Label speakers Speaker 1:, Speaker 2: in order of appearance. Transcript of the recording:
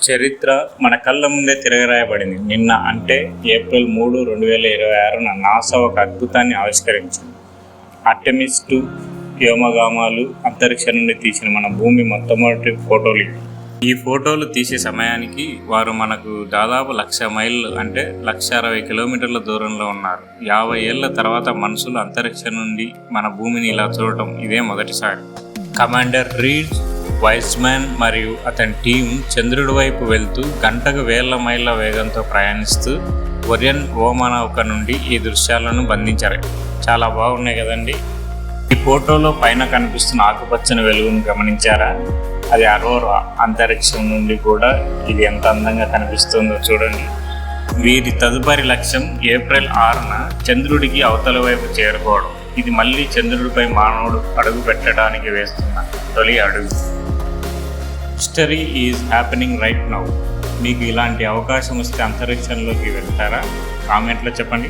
Speaker 1: చరిత్ర మన కళ్ళ ముందే తిరగరాయబడింది. నిన్న అంటే ఏప్రిల్ 3, 2026న నాసా ఒక అద్భుతాన్ని ఆవిష్కరించింది. ఆర్టెమిస్ 2 వ్యోమగామాలు అంతరిక్షం నుండి తీసిన మన భూమి మొట్టమొదటి ఫోటోలు ఇవి. ఈ ఫోటోలు తీసే సమయానికి వారు మనకు దాదాపు 1,00,000 మైళ్ళు అంటే 1,60,000 కిలోమీటర్ల దూరంలో ఉన్నారు. 50 ఏళ్ల తర్వాత మనుషులు అంతరిక్షం నుండి మన భూమిని ఇలా చూడటం ఇదే మొదటిసారి. కమాండర్ రీడ్ వైజ్మ్యాన్ మరియు అతని టీం చంద్రుడి వైపు వెళ్తూ గంటకు వేల మైళ్ళ వేగంతో ప్రయాణిస్తూ ఒరియన్ ఓమనౌక నుండి ఈ దృశ్యాలను బంధించారు. చాలా బాగున్నాయి కదండి. ఈ ఫోటోలో పైన కనిపిస్తున్న ఆకుపచ్చని వెలుగును గమనించారా? అది అరోరా. అంతరిక్షం నుండి కూడా ఇది ఎంత అందంగా కనిపిస్తుందో చూడండి. వీరి తదుపరి లక్ష్యం ఏప్రిల్ 6న చంద్రుడికి అవతల వైపు చేరుకోవడం. ఇది మళ్ళీ చంద్రుడిపై మానవుడు అడుగు పెట్టడానికి వేస్తున్న తొలి అడుగు. History is happening right now. మీకు ఇలాంటి అవకాశం వస్తే అంతరిక్షంలోకి వెళ్తారా? కామెంట్లో చెప్పండి.